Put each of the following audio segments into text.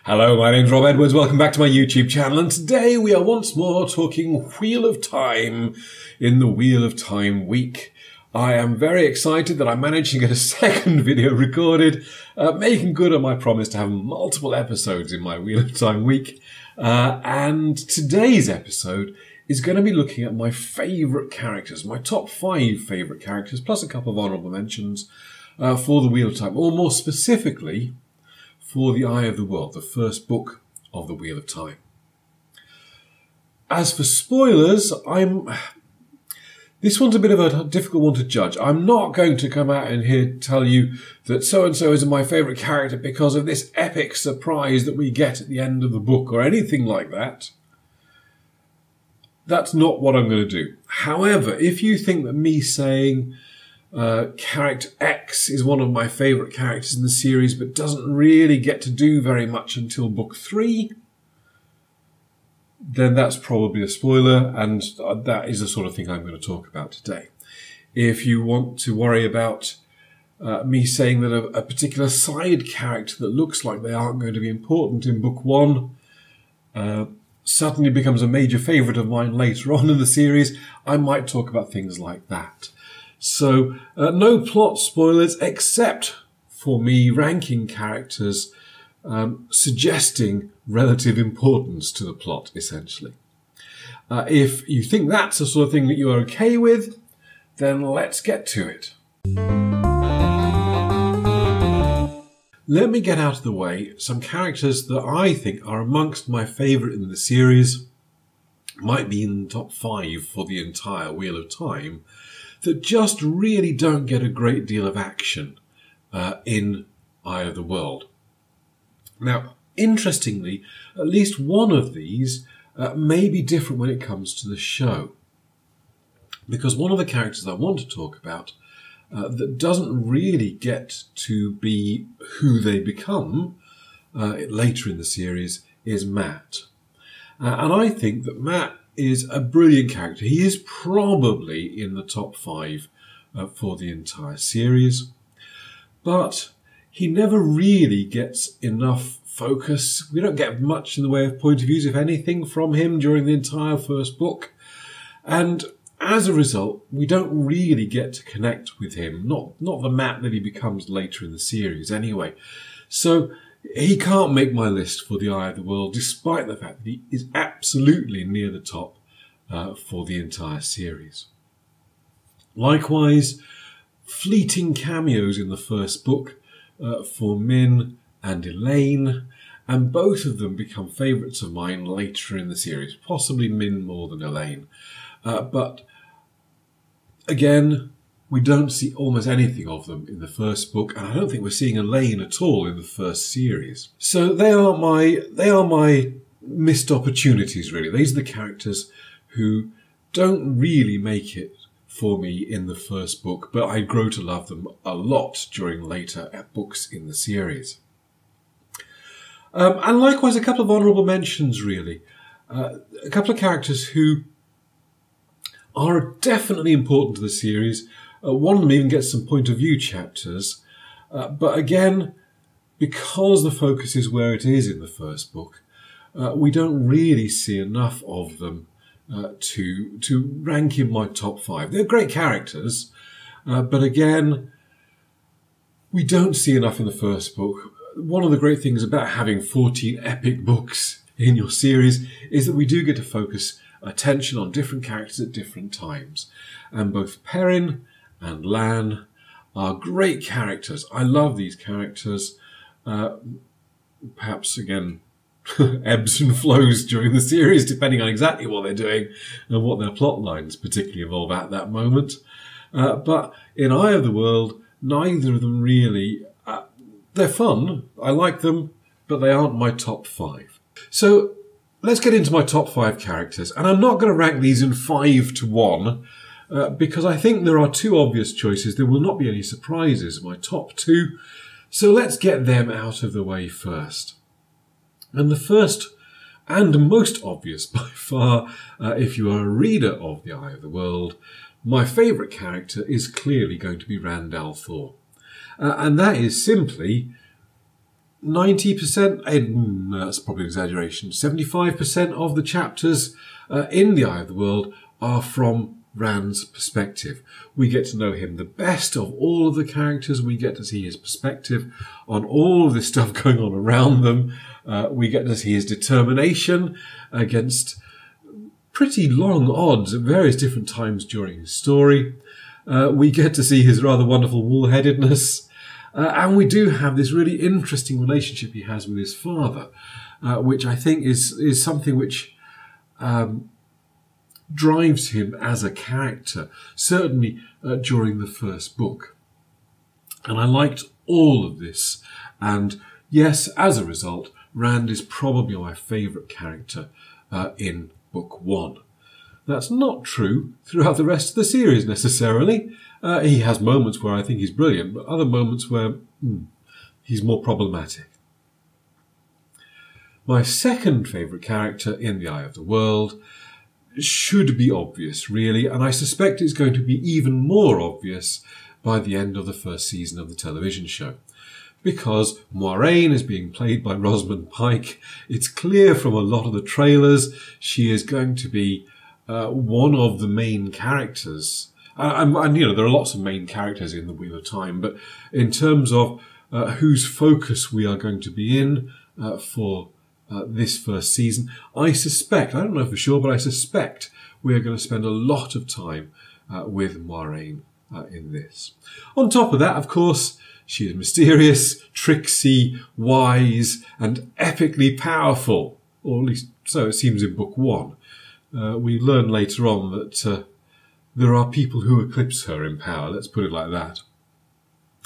Hello, my name's Rob Edwards. Welcome back to my YouTube channel, and today we are once more talking Wheel of Time in the Wheel of Time week. I am very excited that I managed to get a second video recorded, making good on my promise to have multiple episodes in my Wheel of Time week. And today's episode is going to be looking at my favourite characters, my top 5 favourite characters, plus a couple of honourable mentions for the Wheel of Time, or more specifically, for the Eye of the World, the first book of the Wheel of Time. As for spoilers, this one's a bit of a difficult one to judge. I'm not going to come out and here tell you that so-and-so is my favourite character because of this epic surprise that we get at the end of the book or anything like that. That's not what I'm going to do. However, if you think that me saying character X is one of my favourite characters in the series but doesn't really get to do very much until book 3, then that's probably a spoiler, and that is the sort of thing I'm going to talk about today. If you want to worry about me saying that a particular side character that looks like they aren't going to be important in book 1 suddenly becomes a major favourite of mine later on in the series, I might talk about things like that. So, no plot spoilers except for me ranking characters, suggesting relative importance to the plot, essentially. If you think that's the sort of thing that you're okay with, then let's get to it. Let me get out of the way some characters that I think are amongst my favourite in the series, might be in the top 5 for the entire Wheel of Time, that just really don't get a great deal of action in Eye of the World. Now, interestingly, at least one of these may be different when it comes to the show. Because one of the characters I want to talk about that doesn't really get to be who they become later in the series is Matt. And I think that Matt is a brilliant character. He is probably in the top 5 for the entire series, but he never really gets enough focus. We don't get much in the way of point of views, if anything, from him during the entire first book, and as a result, we don't really get to connect with him, not the Matt that he becomes later in the series anyway. So he can't make my list for the Eye of the World, despite the fact that he is absolutely near the top for the entire series. Likewise, fleeting cameos in the first book for Min and Elaine, and both of them become favourites of mine later in the series, possibly Min more than Elaine. But again, we don't see almost anything of them in the first book, and I don't think we're seeing Elaine at all in the first series. So they are my missed opportunities, really. These are the characters who don't really make it for me in the first book, but I grow to love them a lot during later books in the series. And likewise, a couple of honourable mentions, really. A couple of characters who are definitely important to the series. One of them even gets some point of view chapters. But again, because the focus is where it is in the first book, we don't really see enough of them to rank in my top 5. They're great characters, but again, we don't see enough in the first book. One of the great things about having 14 epic books in your series is that we do get to focus attention on different characters at different times. And both Perrin and Lan are great characters. I love these characters. Perhaps, again, ebbs and flows during the series, depending on exactly what they're doing and what their plot lines particularly involve at that moment. But in Eye of the World, neither of them really... they're fun, I like them, but they aren't my top 5. So let's get into my top 5 characters, and I'm not going to rank these in 5 to 1, because I think there are 2 obvious choices. There will not be any surprises, my top 2, so let's get them out of the way first. And the first and most obvious by far, if you are a reader of The Eye of the World, my favourite character is clearly going to be Rand al'Thor. And that is simply 90%, that's probably an exaggeration, 75% of the chapters in The Eye of the World are from Rand's perspective. We get to know him the best of all of the characters. We get to see his perspective on all of this stuff going on around them. We get to see his determination against pretty long odds at various different times during his story. We get to see his rather wonderful wool-headedness. And we do have this really interesting relationship he has with his father, which I think is something which drives him as a character, certainly during the first book. And I liked all of this. And yes, as a result, Rand is probably my favourite character in Book 1. That's not true throughout the rest of the series necessarily. He has moments where I think he's brilliant, but other moments where he's more problematic. My second favourite character in The Eye of the World should be obvious, really, and I suspect it's going to be even more obvious by the end of the first season of the television show. Because Moraine is being played by Rosamund Pike. It's clear from a lot of the trailers she is going to be one of the main characters. And you know, there are lots of main characters in The Wheel of Time, but in terms of whose focus we are going to be in for this first season, I suspect, I don't know for sure, but I suspect we are going to spend a lot of time with Moraine in this. On top of that, of course, she is mysterious, tricksy, wise, and epically powerful, or at least so it seems in Book 1. We learn later on that there are people who eclipse her in power, let's put it like that.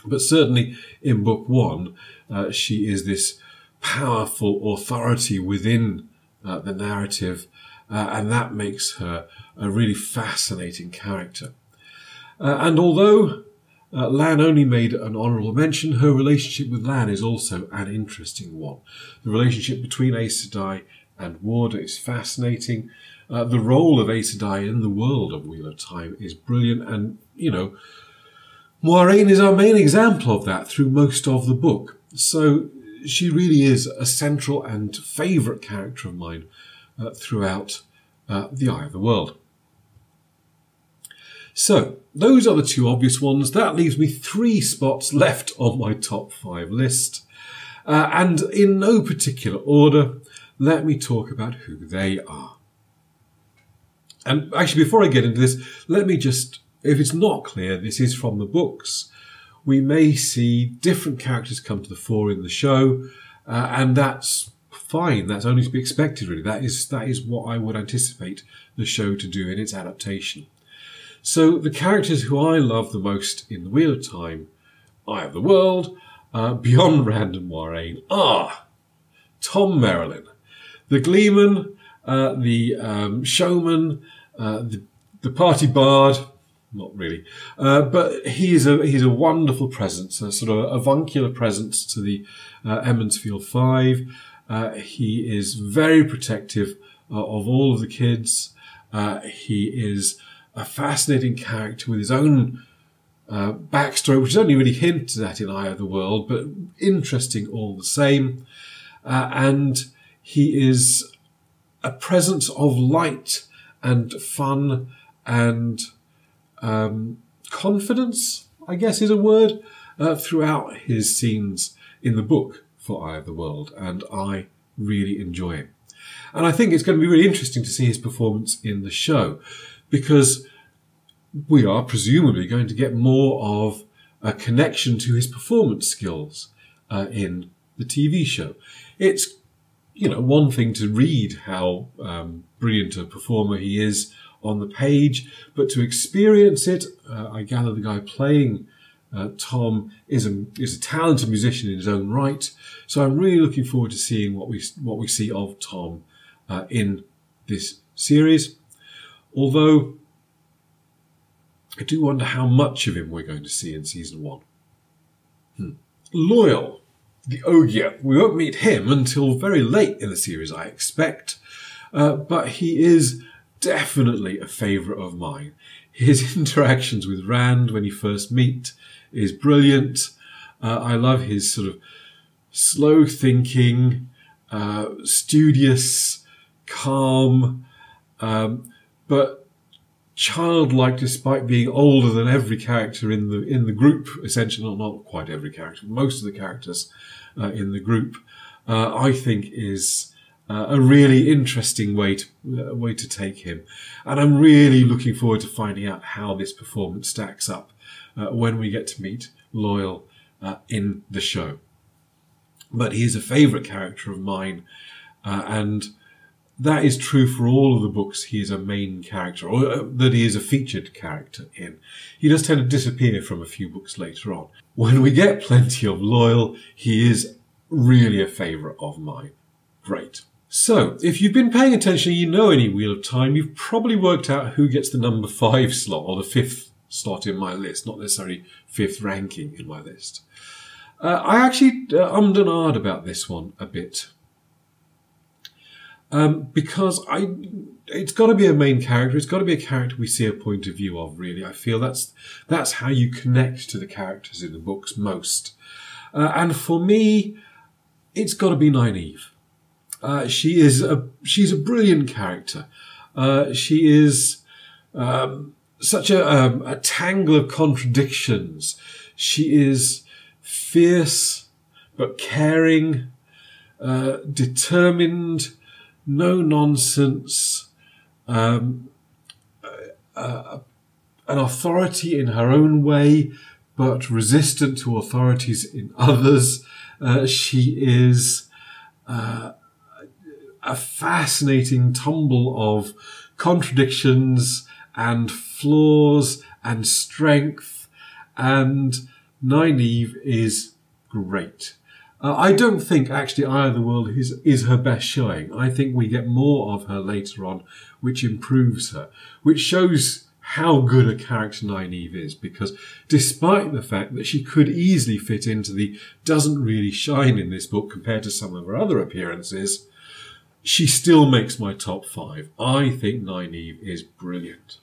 But certainly in Book 1, she is this powerful authority within the narrative, and that makes her a really fascinating character. And although Lan only made an honourable mention, her relationship with Lan is also an interesting one. The relationship between Aes Sedai and Warder is fascinating. The role of Aes Sedai in the world of Wheel of Time is brilliant, and, you know, Moraine is our main example of that through most of the book. So she really is a central and favourite character of mine throughout The Eye of the World. So, those are the two obvious ones. That leaves me 3 spots left on my top 5 list. And in no particular order, let me talk about who they are. And actually, before I get into this, let me just, if it's not clear, this is from the books. We may see different characters come to the fore in the show, and that's fine. That's only to be expected, really. That is what I would anticipate the show to do in its adaptation. So the characters who I love the most in The Wheel of Time, Eye of the World, beyond Rand and Moraine, are Tom Merrilin, the gleeman, the showman, the party bard. Not really, but he's a wonderful presence, a sort of avuncular presence to the Emondfield Five. He is very protective of all of the kids. He is a fascinating character with his own backstory, which is only really hinted at in Eye of the World, but interesting all the same. And he is a presence of light and fun and confidence, I guess is a word, throughout his scenes in the book for Eye of the World, and I really enjoy him. And I think it's going to be really interesting to see his performance in the show, because we are presumably going to get more of a connection to his performance skills in the TV show. It's, you know, one thing to read how brilliant a performer he is on the page, but to experience it, I gather the guy playing Tom is a talented musician in his own right. So I'm really looking forward to seeing what we see of Tom in this series. Although I do wonder how much of him we're going to see in season 1. Loyal, the Ogre. We won't meet him until very late in the series, I expect, but he is definitely a favourite of mine. His interactions with Rand when you first meet is brilliant. I love his sort of slow thinking, studious, calm, but childlike despite being older than every character in the group. Essentially, not quite every character, most of the characters in the group. I think is a really interesting way to take him, and I'm really looking forward to finding out how this performance stacks up when we get to meet Loyal in the show. But he is a favourite character of mine, and that is true for all of the books he is a main character, or that he is a featured character in. He does tend to disappear from a few books later on. When we get plenty of Loyal, he is really a favourite of mine. Great. So, if you've been paying attention and you know any Wheel of Time, you've probably worked out who gets the number 5 slot, or the 5th slot in my list, not necessarily 5th ranking in my list. I actually ummed and ahed about this one a bit. Because it's got to be a main character. It's got to be a character we see a point of view of, really. I feel that's how you connect to the characters in the books most. And for me, it's got to be Nynaeve. She's a brilliant character. She is such a tangle of contradictions. She is fierce but caring, determined, no nonsense, an authority in her own way, but resistant to authorities in others. She is a fascinating tumble of contradictions and flaws and strength, and Nynaeve is great. I don't think actually Eye of the World is her best showing. I think we get more of her later on, which improves her, which shows how good a character Nynaeve is, because despite the fact that she could easily fit into the doesn't really shine in this book compared to some of her other appearances, she still makes my top 5. I think Nynaeve is brilliant.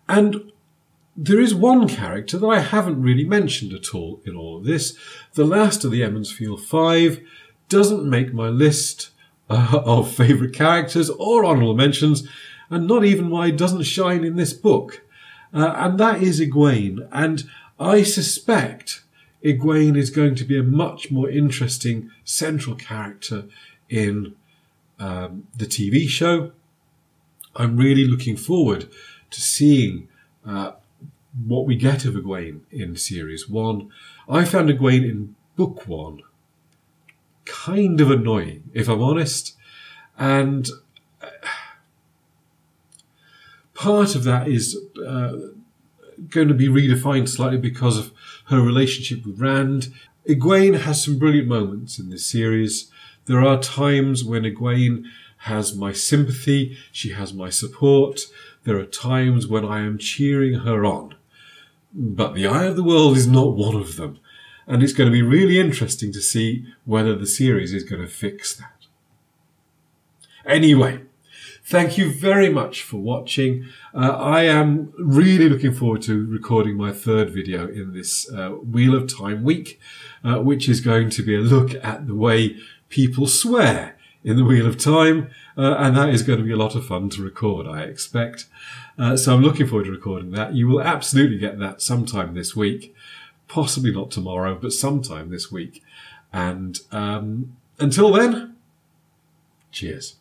And there is one character that I haven't really mentioned at all in all of this. The last of the Emmonsfield 5 doesn't make my list of favourite characters or honourable mentions, and not even why it doesn't shine in this book. And that is Iguane. And I suspect Iguane is going to be a much more interesting central character in the TV show. I'm really looking forward to seeing what we get of Iguane in Series 1. I found Iguane in Book 1 kind of annoying, if I'm honest. And part of that is going to be redefined slightly because of her relationship with Rand. Iguane has some brilliant moments in this series. There are times when Iguane has my sympathy, she has my support. There are times when I am cheering her on. But the Eye of the World is not one of them. And it's going to be really interesting to see whether the series is going to fix that. Anyway, thank you very much for watching. I am really looking forward to recording my 3rd video in this Wheel of Time week, which is going to be a look at the way people swear in the Wheel of Time, and that is going to be a lot of fun to record, I expect. So I'm looking forward to recording that. You will absolutely get that sometime this week, possibly not tomorrow, but sometime this week. And until then, cheers.